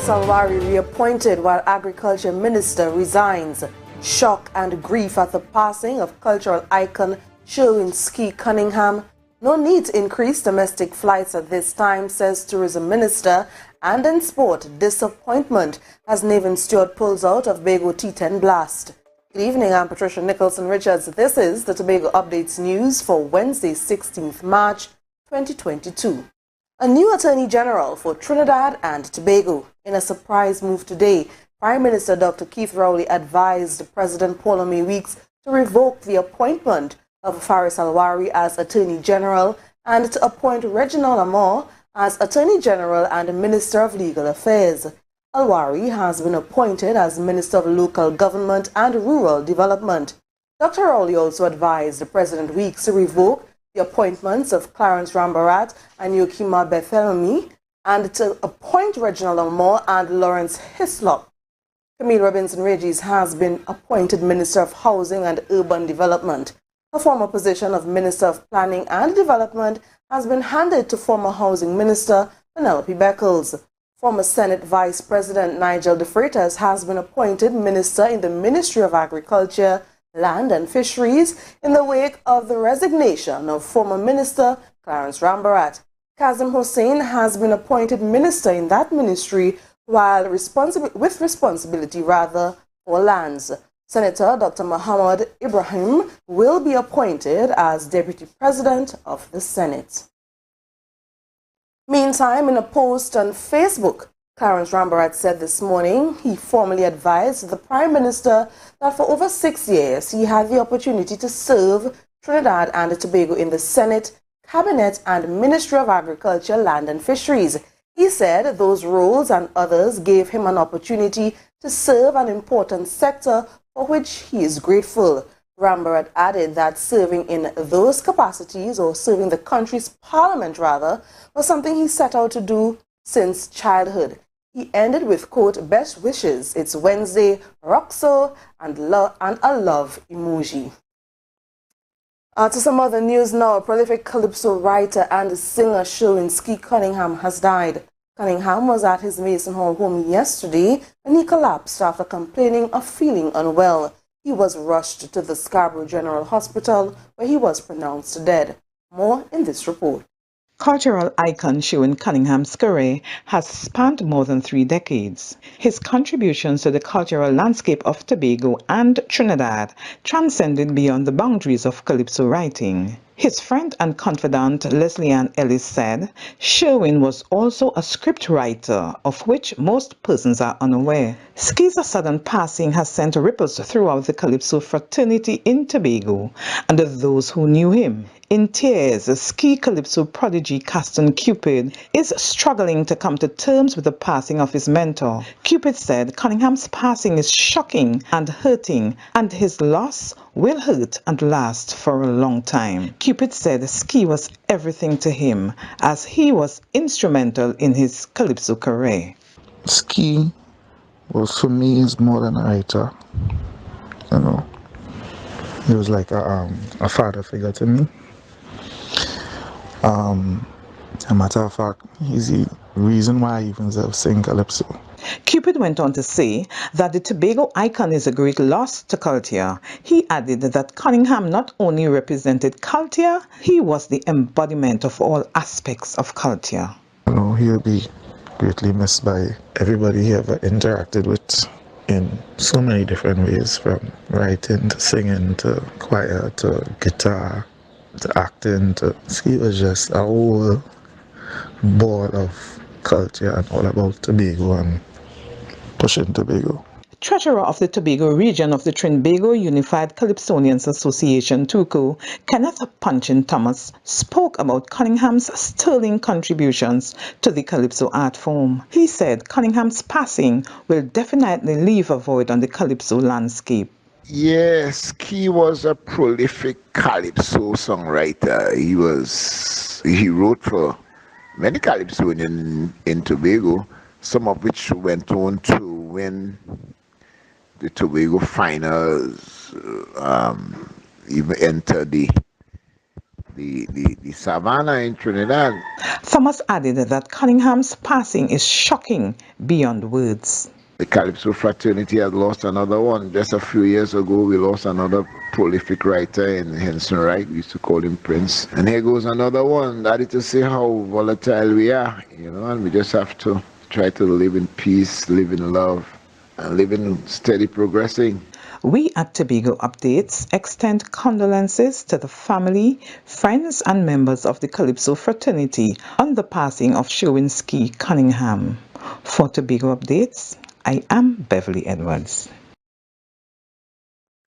Faris Alwari reappointed while Agriculture Minister resigns. Shock and grief at the passing of cultural icon Sherwin Ski Cunningham. No need to increase domestic flights at this time, says Tourism Minister. And in sport, disappointment as Nathan Stewart pulls out of Tobago T10 blast. Good evening, I'm Patricia Nicholson-Richards. This is the Tobago Updates News for Wednesday, 16th March 2022. A new Attorney General for Trinidad and Tobago. In a surprise move today, Prime Minister Dr. Keith Rowley advised President Paul Weeks to revoke the appointment of Faris Alwari as Attorney General and to appoint Reginald Amor as Attorney General and Minister of Legal Affairs. Alwari has been appointed as Minister of Local Government and Rural Development. Dr. Rowley also advised President Weeks to revoke the appointments of Clarence Rambarat and Yokima Bethelmy and to appoint Reginald Amor and Lawrence Hislop. Camille Robinson-Regis has been appointed Minister of Housing and Urban Development. Her former position of Minister of Planning and Development has been handed to former Housing Minister Penelope Beckles. Former Senate Vice President Nigel De Freitas has been appointed Minister in the Ministry of Agriculture, Land and Fisheries in the wake of the resignation of former Minister Clarence Rambarat. Kazim Hussain has been appointed Minister in that ministry while with responsibility for lands. Senator Dr. Muhammad Ibrahim will be appointed as Deputy President of the Senate. Meantime, in a post on Facebook, Clarence Rambarat said this morning he formally advised the Prime Minister that for over 6 years he had the opportunity to serve Trinidad and Tobago in the Senate, Cabinet and Ministry of Agriculture, Land and Fisheries. He said those roles and others gave him an opportunity to serve an important sector for which he is grateful. Rambarat added that serving in those capacities, or serving the country's parliament rather, was something he set out to do since childhood. He ended with, quote, "Best wishes, it's Wednesday, rock so, and a love emoji." To some other news now, a prolific calypso writer and singer Sherwin Ski Cunningham has died. Cunningham was at his Mason Hall home yesterday when he collapsed after complaining of feeling unwell. He was rushed to the Scarborough General Hospital where he was pronounced dead. More in this report. Cultural icon Sherwin Cunningham's career has spanned more than 3 decades. His contributions to the cultural landscape of Tobago and Trinidad transcended beyond the boundaries of calypso writing. His friend and confidant Leslie Ann Ellis said Sherwin was also a script writer, of which most persons are unaware. Ski's sudden passing has sent ripples throughout the calypso fraternity in Tobago and those who knew him. In tears, Ski calypso prodigy Caston Cupid is struggling to come to terms with the passing of his mentor. Cupid said Cunningham's passing is shocking and hurting, and his loss will hurt and last for a long time. Cupid said Ski was everything to him, as he was instrumental in his calypso career. Ski was, for me, is more than a writer. You know, he was like a father figure to me. A matter of fact, he's the reason why I even sing calypso. Cupid went on to say that the Tobago icon is a great loss to culture. He added that Cunningham not only represented culture, he was the embodiment of all aspects of culture. You know, he'll be greatly missed by everybody he ever interacted with in so many different ways, from writing to singing to choir to guitar to acting to... He was just a whole ball of culture and all about Tobago and pushing Tobago. Treasurer of the Tobago region of the Trinbago Unified Calypsonians Association, TUCO, Kenneth Punchin Thomas, spoke about Cunningham's sterling contributions to the calypso art form. He said Cunningham's passing will definitely leave a void on the calypso landscape. Yes, he was a prolific calypso songwriter. He wrote for many calypso in Tobago, some of which went on to win the Tobago finals, even enter the the savannah in Trinidad. Thomas added that Cunningham's passing is shocking beyond words. The Calypso fraternity has lost another one. Just a few years ago, we lost another prolific writer in Henson Wright. We used to call him Prince. And here goes another one. That is to say how volatile we are, and we just have to try to live in peace, live in love, and live in steady progressing. We at Tobago Updates extend condolences to the family, friends and members of the Calypso fraternity on the passing of Sherwin-Ski Cunningham. For Tobago Updates, I am Beverly Edwards.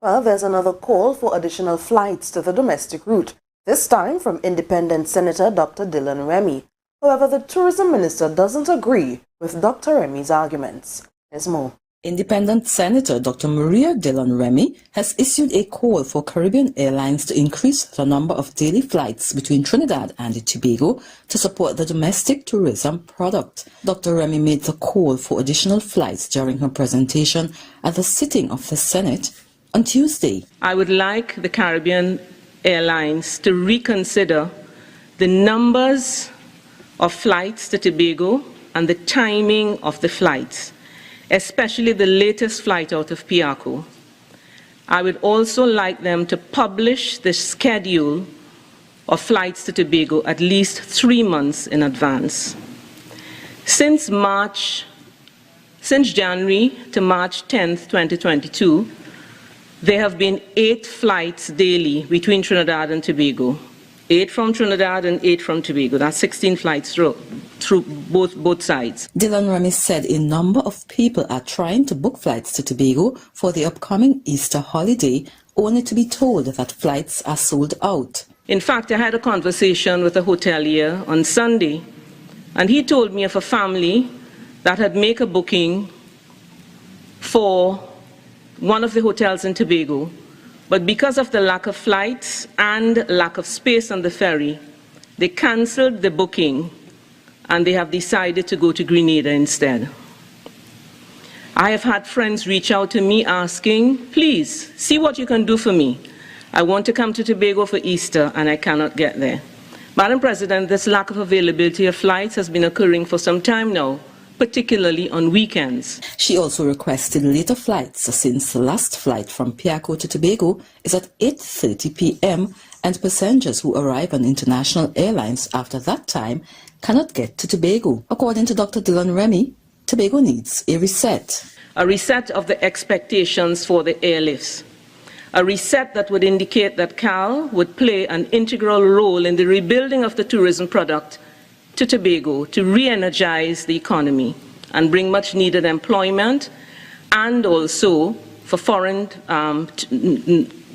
Well, there's another call for additional flights to the domestic route, this time from Independent Senator Dr. Dylan Remy. However, the tourism minister doesn't agree with Dr. Remy's arguments. There's more. Independent Senator Dr. Maria Dillon Remy has issued a call for Caribbean Airlines to increase the number of daily flights between Trinidad and Tobago to support the domestic tourism product. Dr. Remy made the call for additional flights during her presentation at the sitting of the Senate on Tuesday. I would like the Caribbean Airlines to reconsider the numbers of flights to Tobago and the timing of the flights, especially the latest flight out of Piaco. I would also like them to publish the schedule of flights to Tobago at least 3 months in advance. Since January to March 10th, 2022, there have been 8 flights daily between Trinidad and Tobago. 8 from Trinidad and 8 from Tobago. That's 16 flights through both sides. Dylan Remy said a number of people are trying to book flights to Tobago for the upcoming Easter holiday, only to be told that flights are sold out. In fact, I had a conversation with a hotelier on Sunday, and he told me of a family that had made a booking for one of the hotels in Tobago, but because of the lack of flights and lack of space on the ferry, they cancelled the booking and they have decided to go to Grenada instead. I have had friends reach out to me asking, please, see what you can do for me. I want to come to Tobago for Easter and I cannot get there. Madam President, this lack of availability of flights has been occurring for some time now, particularly on weekends. She also requested later flights since the last flight from Piaco to Tobago is at 8:30 p.m. and passengers who arrive on international airlines after that time cannot get to Tobago. According to Dr. Dylan Remy, Tobago needs a reset. A reset of the expectations for the airlifts. A reset that would indicate that CAL would play an integral role in the rebuilding of the tourism product to Tobago to re-energize the economy and bring much needed employment, and also for foreign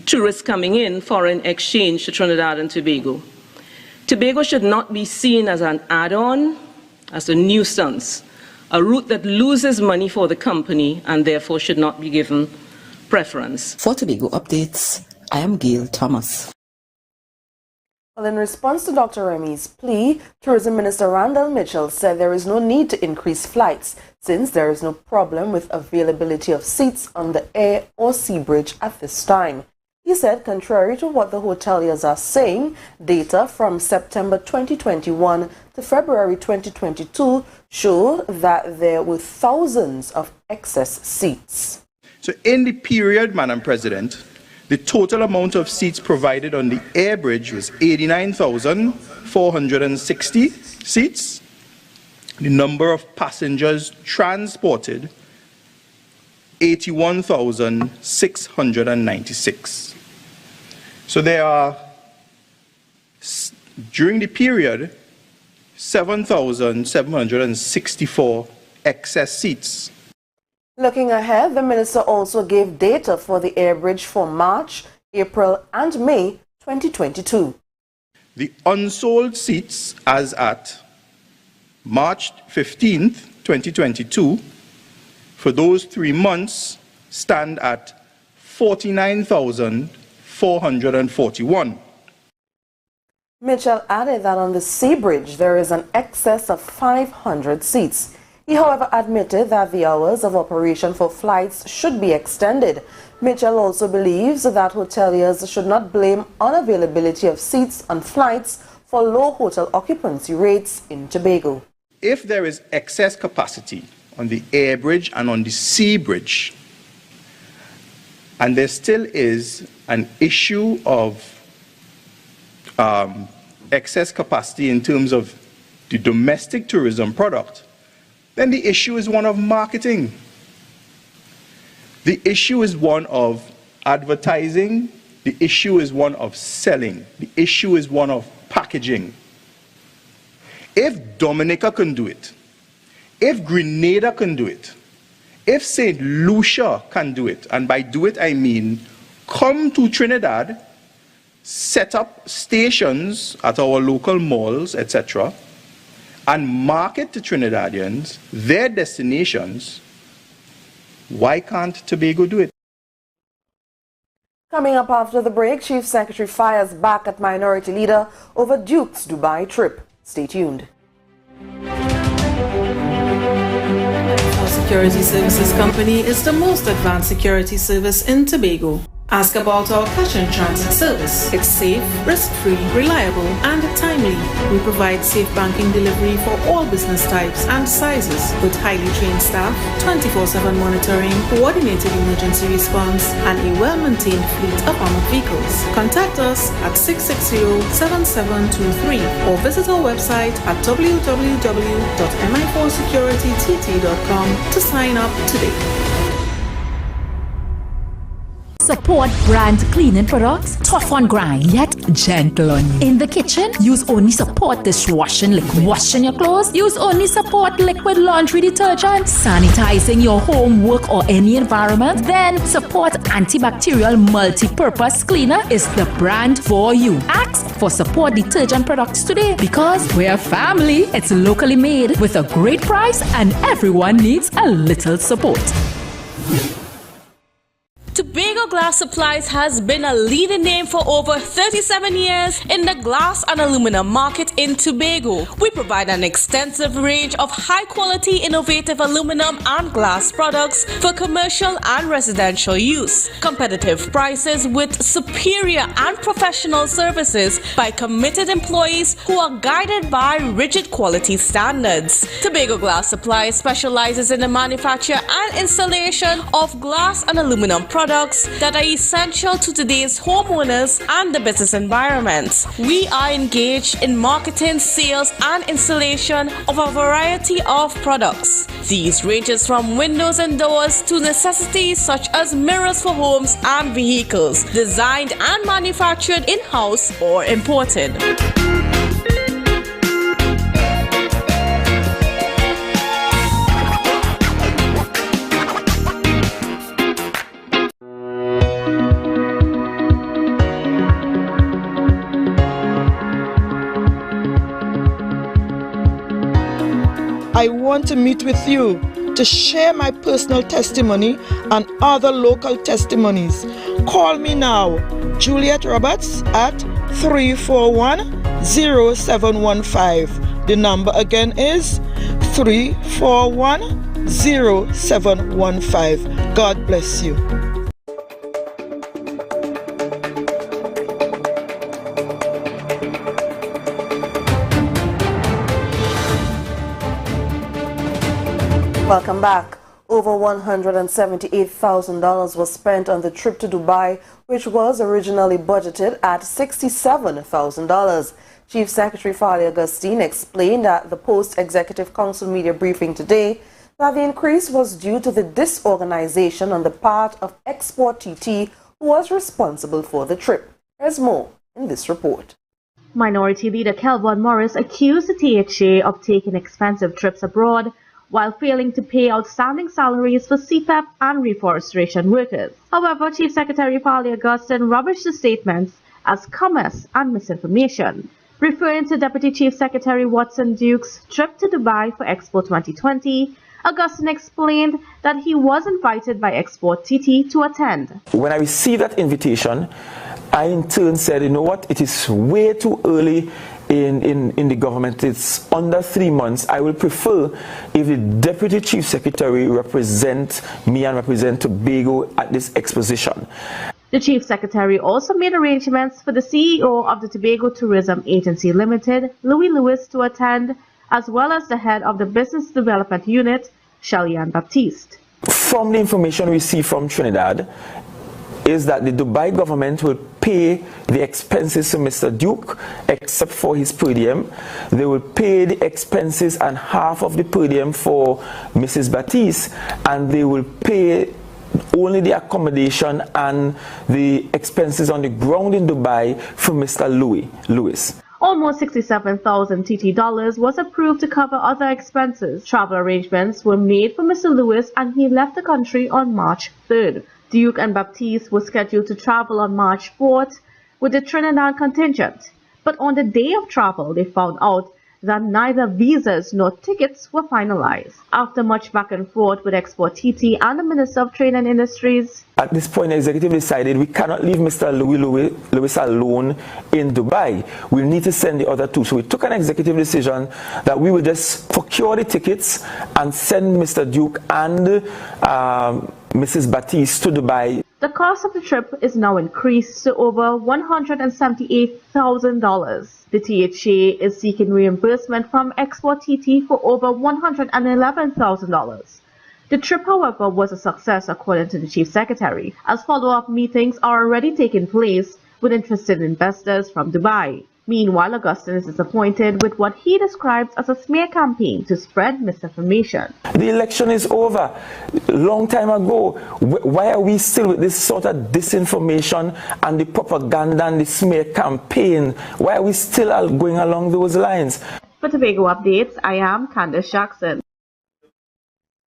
tourists coming in, foreign exchange to Trinidad and Tobago. Tobago should not be seen as an add-on, as a nuisance, a route that loses money for the company and therefore should not be given preference. For Tobago Updates, I am Gail Thomas. Well, in response to Dr. Remy's plea, Tourism Minister Randall Mitchell said there is no need to increase flights since there is no problem with availability of seats on the air or sea bridge at this time. He said, contrary to what the hoteliers are saying, data from September 2021 to February 2022 show that there were thousands of excess seats. So in the period, Madam President, the total amount of seats provided on the air bridge was 89,460 seats. The number of passengers transported, 81,696. So there are, during the period, 7,764 excess seats. Looking ahead, the minister also gave data for the air bridge for March, April and May 2022. The unsold seats as at March 15th, 2022, for those 3 months stand at 49,441. Mitchell added that on the sea bridge there is an excess of 500 seats. He, however, admitted that the hours of operation for flights should be extended. Mitchell also believes that hoteliers should not blame unavailability of seats on flights for low hotel occupancy rates in Tobago. If there is excess capacity on the air bridge and on the sea bridge, and there still is an issue of excess capacity in terms of the domestic tourism product, then the issue is one of marketing. The issue is one of advertising. The issue is one of selling. The issue is one of packaging. If Dominica can do it, if Grenada can do it, if St. Lucia can do it, and by do it I mean come to Trinidad, set up stations at our local malls, etc., and market to Trinidadians their destinations, why can't Tobago do it? Coming up after the break, Chief Secretary fires back at Minority Leader over Duke's Dubai trip. Stay tuned. Security Services Company is the most advanced security service in Tobago. Ask about our cash and transit service. It's safe, risk-free, reliable, and timely. We provide safe banking delivery for all business types and sizes with highly trained staff, 24/7 monitoring, coordinated emergency response, and a well-maintained fleet of armored vehicles. Contact us at 660-7723 or visit our website at www.mi4securitytt.com to sign up today. Support brand cleaning products, tough on grind, yet gentle on you. In the kitchen, use only Support dishwashing liquid. Washing your clothes, use only Support liquid laundry detergent. Sanitizing your home, work, or any environment, then Support antibacterial multi-purpose cleaner is the brand for you. Ask for Support detergent products today because we're family. It's locally made with a great price and everyone needs a little support. Tobago Glass Supplies has been a leading name for over 37 years in the glass and aluminum market in Tobago. We provide an extensive range of high-quality, innovative aluminum and glass products for commercial and residential use. Competitive prices with superior and professional services by committed employees who are guided by rigid quality standards. Tobago Glass Supplies specializes in the manufacture and installation of glass and aluminum products that are essential to today's homeowners and the business environment. We are engaged in marketing, sales, and installation of a variety of products. These ranges from windows and doors to necessities such as mirrors for homes and vehicles, designed and manufactured in-house or imported. I want to meet with you to share my personal testimony and other local testimonies. Call me now, Juliet Roberts, at 341-0715. The number again is 341-0715. God bless you. Welcome back. Over $178,000 was spent on the trip to Dubai, which was originally budgeted at $67,000. Chief Secretary Fali Augustine explained at the Post-Executive Council media briefing today that the increase was due to the disorganization on the part of Export TT, who was responsible for the trip. There's more in this report. Minority Leader Kelvin Morris accused the THA of taking expensive trips abroad while failing to pay outstanding salaries for CPEP and reforestation workers. However, Chief Secretary Fali Augustine rubbished the statements as commerce and misinformation. Referring to Deputy Chief Secretary Watson Duke's trip to Dubai for Expo 2020, Augustine explained that he was invited by Export TT to attend. When I received that invitation, I in turn said, you know what, it is way too early in the government. It's under 3 months. I will prefer if the Deputy Chief Secretary represent me and represent Tobago at this exposition. The Chief Secretary also made arrangements for the CEO of the Tobago Tourism Agency Limited, Louis Lewis, to attend, as well as the head of the Business Development Unit, Shellyan Baptiste. From the information we see from Trinidad, is that the Dubai government will pay the expenses to Mr. Duke, except for his per diem. They will pay the expenses and half of the per diem for Mrs. Baptiste, and they will pay only the accommodation and the expenses on the ground in Dubai for Mr. Lewis. Almost 67,000 TT dollars was approved to cover other expenses. Travel arrangements were made for Mr. Lewis, and he left the country on March 3rd. Duke and Baptiste were scheduled to travel on March 4th with the Trinidad contingent. But on the day of travel, they found out that neither visas nor tickets were finalized. After much back and forth with Export TT and the Minister of Trade and Industries, at this point, the executive decided we cannot leave Mr. Lewis alone in Dubai. We need to send the other two. So we took an executive decision that we would just procure the tickets and send Mr. Duke and Mrs. Baptiste to Dubai. The cost of the trip is now increased to over $178,000. The THA is seeking reimbursement from Export TT for over $111,000. The trip, however, was a success according to the Chief Secretary, as follow-up meetings are already taking place with interested investors from Dubai. Meanwhile, Augustine is disappointed with what he describes as a smear campaign to spread misinformation. The election is over a long time ago. Why are we still with this sort of disinformation and the propaganda and the smear campaign? Why are we still going along those lines? For Tobago Updates, I am Candace Jackson.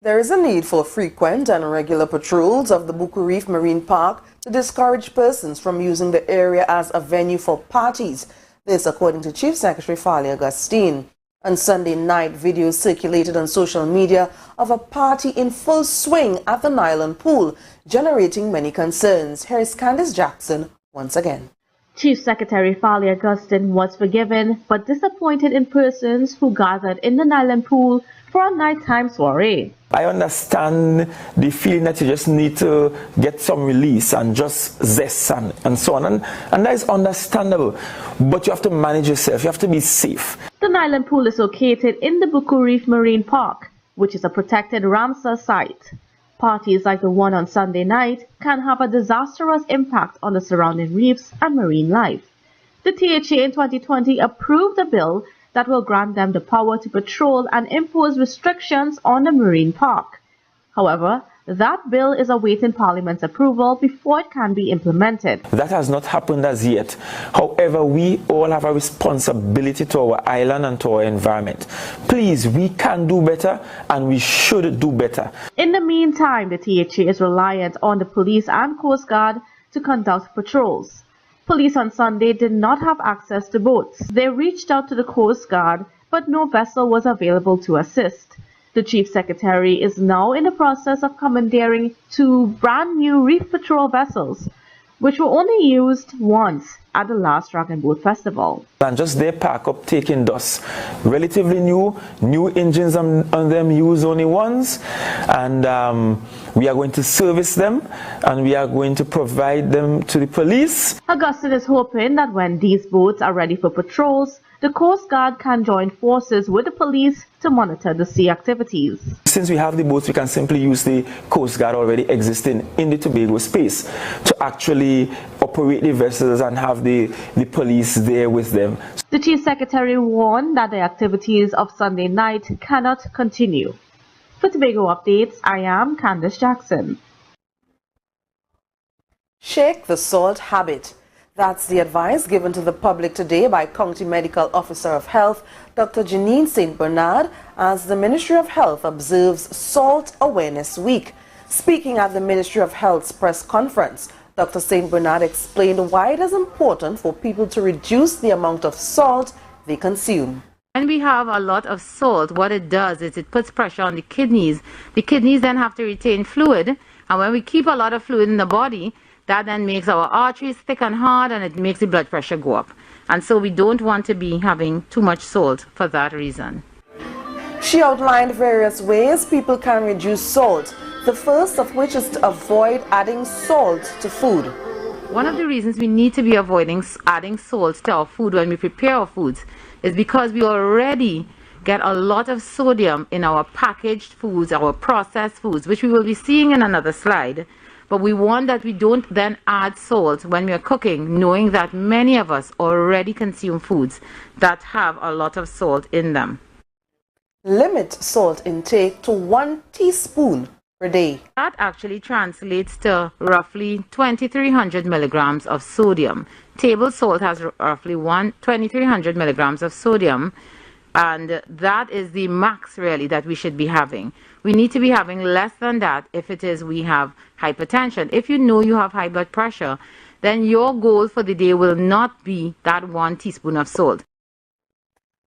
There is a need for frequent and regular patrols of the Buku Reef Marine Park to discourage persons from using the area as a venue for parties. This according to Chief Secretary Farley Augustine. On Sunday night, videos circulated on social media of a party in full swing at the Nylon Pool, generating many concerns. Here is Candace Jackson once again. Chief Secretary Farley Augustine was forgiven but disappointed in persons who gathered in the Nylon Pool for a nighttime soiree. I understand the feeling that you just need to get some release and just zest and so on, and that is understandable, but you have to manage yourself, you have to be safe. The Nylon Pool is located in the Buku Reef Marine Park, which is a protected Ramsar site. Parties like the one on Sunday night can have a disastrous impact on the surrounding reefs and marine life. The THA in 2020 approved a bill that will grant them the power to patrol and impose restrictions on the marine park. However, that bill is awaiting Parliament's approval before it can be implemented. That has not happened as yet. However, we all have a responsibility to our island and to our environment. Please, we can do better and we should do better. In the meantime, the THA is reliant on the police and Coast Guard to conduct patrols. Police on Sunday did not have access to boats. They reached out to the Coast Guard, but no vessel was available to assist. The Chief Secretary is now in the process of commandeering 2 brand new reef patrol vessels, which were only used once at the last Dragon Boat Festival. And just they pack up taking dust. Relatively new engines on them, used only once, and we are going to service them and we are going to provide them to the police. Augustine is hoping that when these boats are ready for patrols, the Coast Guard can join forces with the police to monitor the sea activities. Since we have the boats, we can simply use the Coast Guard already existing in the Tobago space to actually operate the vessels and have the police there with them. The Chief Secretary warned that the activities of Sunday night cannot continue. For Tobago Updates, I am Candace Jackson. Shake the salt habit. That's the advice given to the public today by County Medical Officer of Health, Dr. Janine St. Bernard, as the Ministry of Health observes Salt Awareness Week. Speaking at the Ministry of Health's press conference, Dr. St. Bernard explained why it is important for people to reduce the amount of salt they consume. When we have a lot of salt, what it does is it puts pressure on the kidneys. The kidneys then have to retain fluid, and when we keep a lot of fluid in the body, That then makes our arteries thick and hard, and it makes the blood pressure go up. And so we don't want to be having too much salt for that reason. She outlined various ways people can reduce salt, the first of which is to avoid adding salt to food. One of the reasons we need to be avoiding adding salt to our food when we prepare our foods is because we already get a lot of sodium in our packaged foods, our processed foods, which we will be seeing in another slide. But we want that we don't then add salt when we are cooking, knowing that many of us already consume foods that have a lot of salt in them. Limit salt intake to 1 teaspoon per day. That actually translates to roughly 2,300 milligrams of sodium. Table salt has roughly 2,300 milligrams of sodium, and that is the max really that we should be having. We need to be having less than that if it is we have hypertension. If you know you have high blood pressure, then your goal for the day will not be that 1 teaspoon of salt.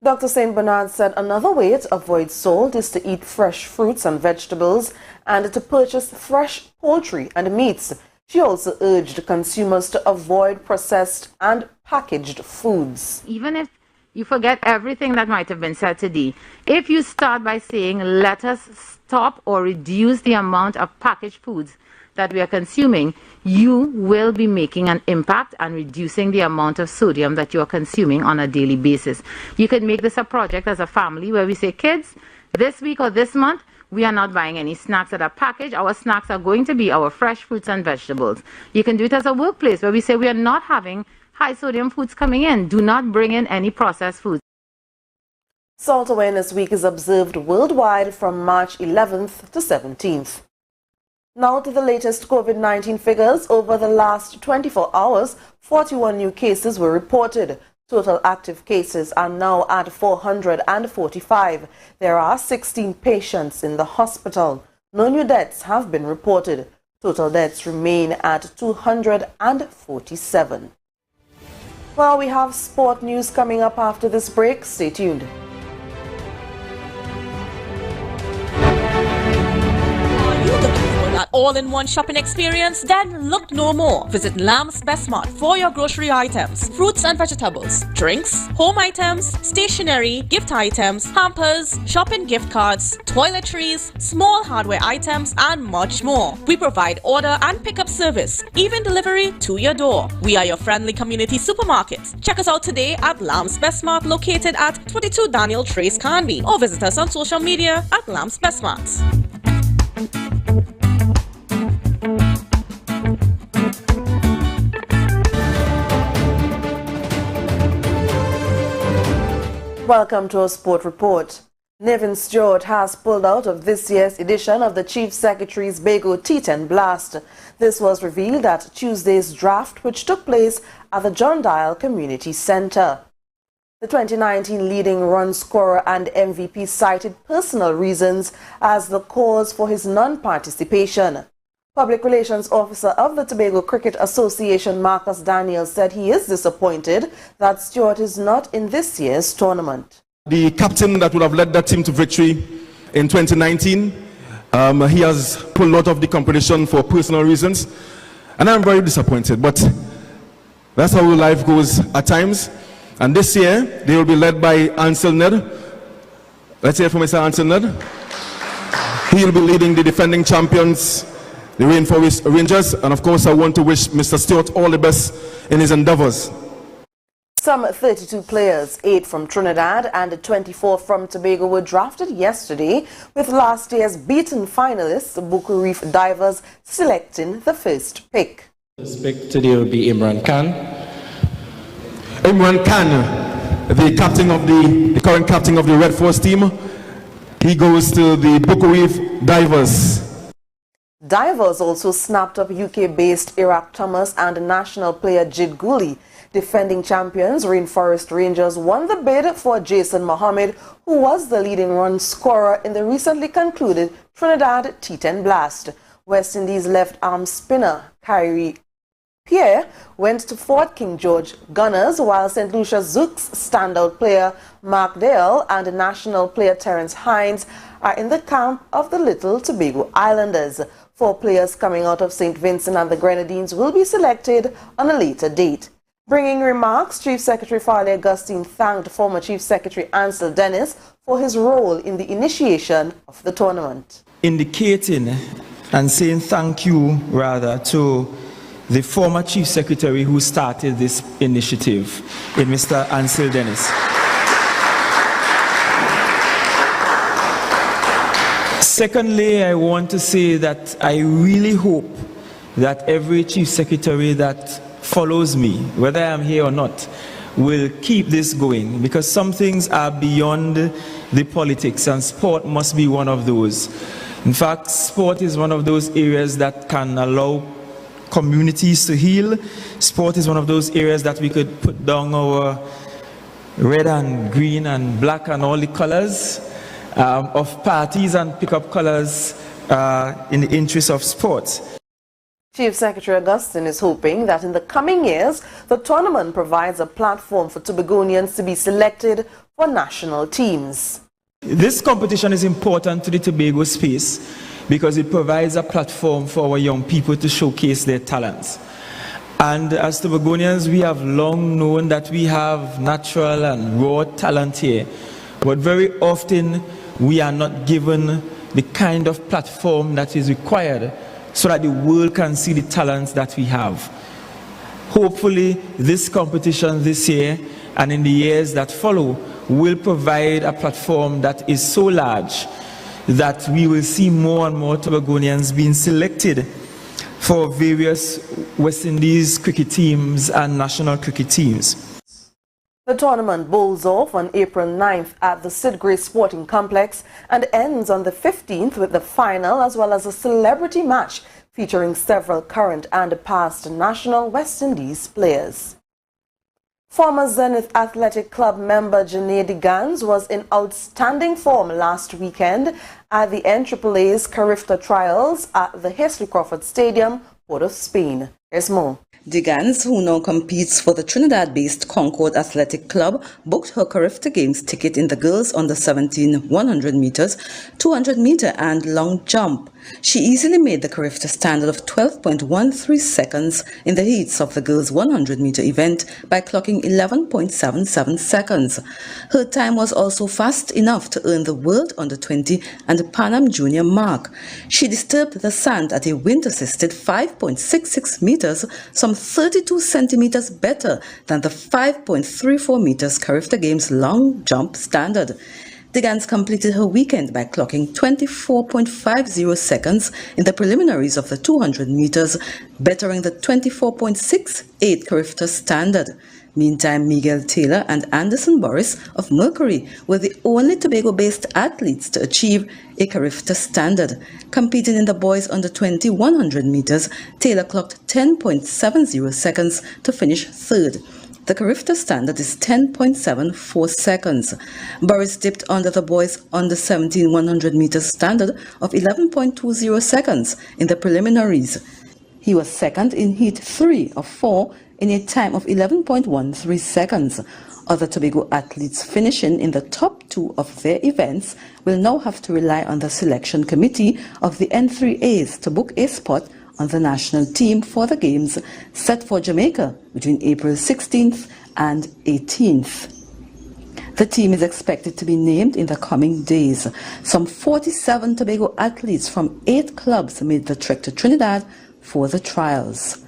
Dr. St. Bernard said another way to avoid salt is to eat fresh fruits and vegetables and to purchase fresh poultry and meats. She also urged consumers to avoid processed and packaged foods. Even if you forget everything that might have been said today, if you start by saying, let us stop or reduce the amount of packaged foods that we are consuming, you will be making an impact and reducing the amount of sodium that you are consuming on a daily basis. You can make this a project as a family where we say, kids, this week or this month, we are not buying any snacks that are packaged. Our snacks are going to be our fresh fruits and vegetables. You can do it as a workplace where we say we are not having high sodium foods coming in. Do not bring in any processed foods. Salt Awareness Week is observed worldwide from March 11th to 17th. Now to the latest COVID-19 figures. Over the last 24 hours, 41 new cases were reported. Total active cases are now at 445. There are 16 patients in the hospital. No new deaths have been reported. Total deaths remain at 247. Well, we have sport news coming up after this break. Stay tuned. All-in-one shopping experience? Then look no more. Visit Lamb's Best Mart for your grocery items, fruits and vegetables, drinks, home items, stationery, gift items, hampers, shopping gift cards, toiletries, small hardware items, and much more. We provide order and pickup service, even delivery to your door. We are your friendly community supermarket. Check us out today at Lamb's Best Mart, located at 22 Daniel Trace Canby, or visit us on social media at Lamb's Best Mart. Welcome to our sport report. Nevin Stewart has pulled out of this year's edition of the Chief Secretary's Tobago T10 Blast. This was revealed at Tuesday's draft, which took place at the John Dial Community Center. The 2019 leading run scorer and MVP cited personal reasons as the cause for his non-participation. Public Relations Officer of the Tobago Cricket Association, Marcus Daniels, said he is disappointed that Stewart is not in this year's tournament. The captain that would have led that team to victory in 2019, he has pulled out of the competition for personal reasons, and I'm very disappointed, but that's how life goes at times. And this year, they will be led by Ansel Ned. Let's hear from Mr. Ansel Ned. He will be leading the defending champions, the Rainforest Rangers, and of course I want to wish Mr. Stewart all the best in his endeavors. Some 32 players, 8 from Trinidad and 24 from Tobago, were drafted yesterday, with last year's beaten finalists, the Buku Reef Divers, selecting the first pick. The pick today will be Imran Khan. Imran Khan, the current captain of the Red Force team, he goes to the Buku Reef Divers. Divers also snapped up UK-based Iraq Thomas and national player Jid Gooley. Defending champions Rainforest Rangers won the bid for Jason Mohammed, who was the leading run scorer in the recently concluded Trinidad T10 Blast. West Indies left-arm spinner Kyrie Pierre went to Fort King George Gunners, while St. Lucia Zook's standout player Mark Dale and national player Terence Hines are in the camp of the Little Tobago Islanders. 4 players coming out of St. Vincent and the Grenadines will be selected on a later date. Bringing remarks, Chief Secretary Farley Augustine thanked former Chief Secretary Ansel Dennis for his role in the initiation of the tournament. Indicating and saying thank you, rather, to the former Chief Secretary who started this initiative, in Mr. Ansel Dennis. Secondly, I want to say that I really hope that every Chief Secretary that follows me, whether I'm here or not, will keep this going, because some things are beyond the politics, and sport must be one of those. In fact, sport is one of those areas that can allow communities to heal. Sport is one of those areas that we could put down our red and green and black and all the colors of parties and pick up colors in the interest of sport. Chief Secretary Augustine is hoping that in the coming years, the tournament provides a platform for Tobagonians to be selected for national teams. This competition is important to the Tobago space because it provides a platform for our young people to showcase their talents. And as Tobagonians, we have long known that we have natural and raw talent here, but very often we are not given the kind of platform that is required so that the world can see the talents that we have. Hopefully, this competition this year and in the years that follow will provide a platform that is so large that we will see more and more Tobagonians being selected for various West Indies cricket teams and national cricket teams. The tournament bowls off on April 9th at the Sid Gray Sporting Complex and ends on the 15th with the final, as well as a celebrity match featuring several current and past national West Indies players. Former Zenith Athletic Club member Janae Digans was in outstanding form last weekend at the NCAA's Carifta Trials at the Hesley Crawford Stadium, Port of Spain. Here's more. Digans, who now competes for the Trinidad-based Concord Athletic Club, booked her Carifta Games ticket in the girls under 17 100 meters, 200 meter and long jump. She easily made the Carifta standard of 12.13 seconds in the heats of the girls 100 meter event by clocking 11.77 seconds. Her time was also fast enough to earn the World Under 20 and Pan Am Junior mark. She disturbed the sand at a wind-assisted 5.66 meters, some 32 centimeters better than the 5.34 meters Carifta Games long jump standard. Digans completed her weekend by clocking 24.50 seconds in the preliminaries of the 200 meters, bettering the 24.68 Carifta standard. Meantime, Miguel Taylor and Anderson Boris of Mercury were the only Tobago-based athletes to achieve a Carifta standard. Competing in the boys under 20 100 meters, Taylor clocked 10.70 seconds to finish third. The Carifta standard is 10.74 seconds. Boris dipped under the boys under 17 100 meters standard of 11.20 seconds in the preliminaries. He was second in heat 3 of 4 in a time of 11.13 seconds. Other Tobago athletes finishing in the top 2 of their events will now have to rely on the selection committee of the N3As to book a spot on the national team for the games set for Jamaica between April 16th and 18th. The team is expected to be named in the coming days. Some 47 Tobago athletes from 8 clubs made the trek to Trinidad for the trials.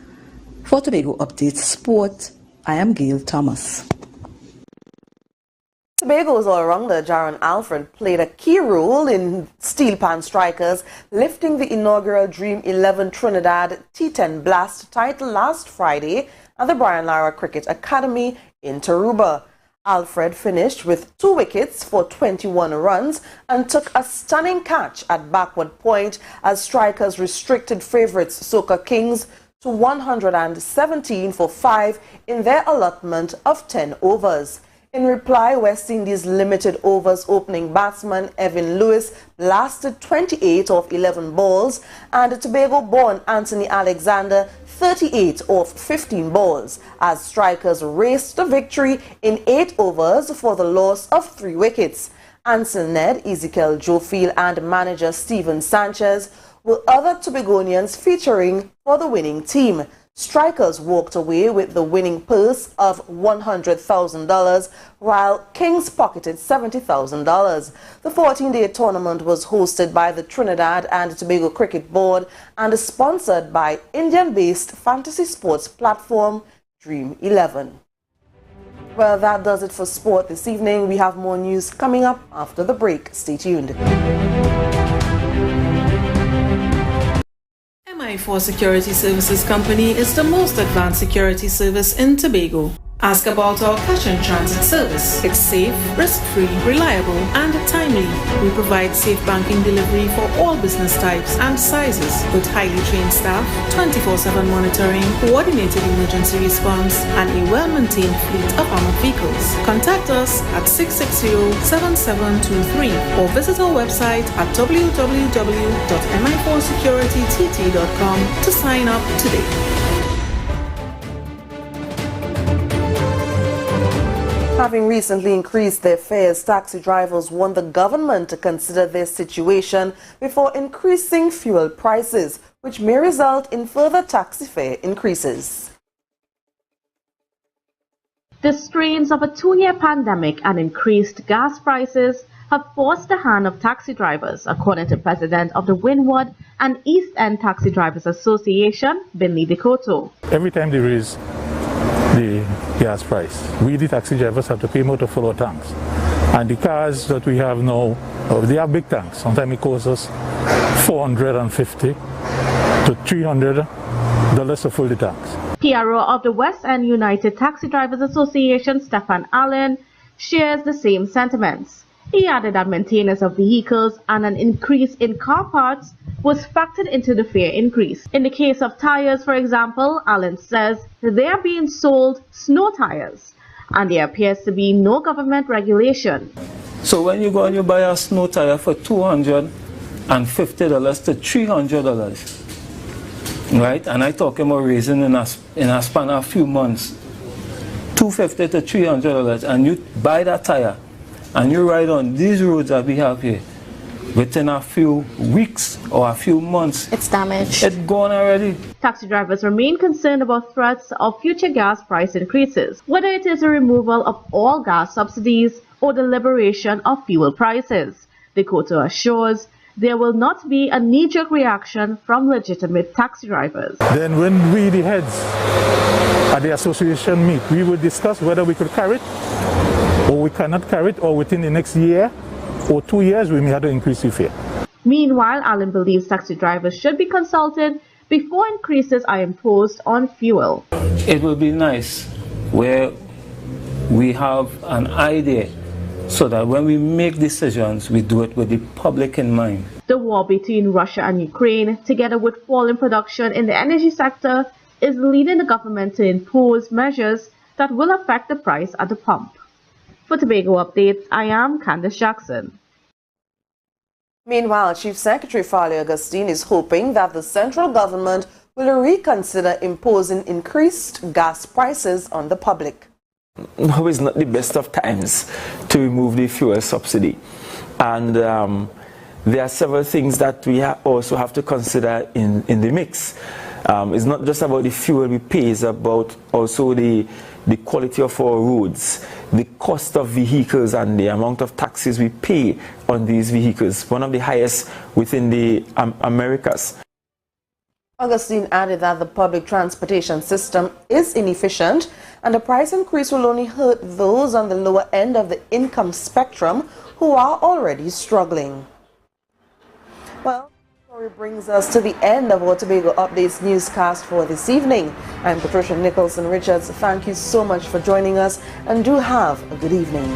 For Tobago Updates Sport, I am Gail Thomas. Tobago's all-rounder Jaron Alfred played a key role in Steel Pan Strikers lifting the inaugural Dream 11 Trinidad T10 Blast title last Friday at the Brian Lara Cricket Academy in Tarouba. Alfred finished with 2 wickets for 21 runs and took a stunning catch at backward point as Strikers restricted favourites Soca Kings to 117 for 5 in their allotment of 10 overs. In reply, West Indies limited overs opening batsman Evan Lewis blasted 28 off 11 balls and Tobago-born Anthony Alexander 38 off 15 balls as Strikers raced to victory in 8 overs for the loss of 3 wickets. Ansel Ned, Ezekiel Jofield and manager Steven Sanchez were other Tobagonians featuring for the winning team. Strikers walked away with the winning purse of $100,000, while Kings pocketed $70,000. The 14-day tournament was hosted by the Trinidad and Tobago Cricket Board and is sponsored by Indian-based fantasy sports platform Dream 11. Well, that does it for sport this evening. We have more news coming up after the break. Stay tuned. MI4 Security Services Company is the most advanced security service in Tobago. Ask about our cash and transit service. It's safe, risk-free, reliable, and timely. We provide safe banking delivery for all business types and sizes with highly trained staff, 24/7 monitoring, coordinated emergency response, and a well-maintained fleet of armored vehicles. Contact us at 660-7723 or visit our website at www.mi4securitytt.com to sign up today. Having recently increased their fares, taxi drivers want the government to consider their situation before increasing fuel prices, which may result in further taxi fare increases. The strains of a 2-year pandemic and increased gas prices have forced the hand of taxi drivers, according to President of the Windward and East End Taxi Drivers Association, Binley Dekoto. Every time there is the gas price, we the taxi drivers have to pay more to fill our tanks. And the cars that we have now, they have big tanks. Sometimes it costs us $450 to $300 to fill the tanks. PRO of the West End United Taxi Drivers Association, Stefan Allen, shares the same sentiments. He added that maintenance of vehicles and an increase in car parts was factored into the fare increase. In the case of tires, for example, Allen says they are being sold snow tires, and there appears to be no government regulation. So when you go and you buy a snow tire for $250 to $300, right? And I talk about raising in a span of a few months, $250 to $300, and you buy that tire and you ride on these roads that we have here, within a few weeks or a few months, it's damaged. It's gone already. Taxi drivers remain concerned about threats of future gas price increases, whether it is a removal of all gas subsidies or the liberation of fuel prices. Dekoto assures there will not be a knee-jerk reaction from legitimate taxi drivers. Then when we, the heads at the association meet, we will discuss whether we could carry it or we cannot carry it, or within the next year or 2 years we may have to increase the fare. Meanwhile, Allen believes taxi drivers should be consulted before increases are imposed on fuel. It will be nice where we have an idea so that when we make decisions, we do it with the public in mind. The war between Russia and Ukraine, together with falling production in the energy sector, is leading the government to impose measures that will affect the price at the pump. For Tobago Updates, I am Candace Jackson. Meanwhile, Chief Secretary Farley Augustine is hoping that the central government will reconsider imposing increased gas prices on the public. Now is not the best of times to remove the fuel subsidy. And there are several things that we also have to consider in the mix. It's not just about the fuel we pay, it's about also the quality of our roads, the cost of vehicles and the amount of taxes we pay on these vehicles, one of the highest within the Americas. Augustine added that the public transportation system is inefficient and the price increase will only hurt those on the lower end of the income spectrum who are already struggling. Well, brings us to the end of our Tobago Updates newscast for this evening. I'm Patricia Nicholson Richards. Thank you so much for joining us and do have a good evening.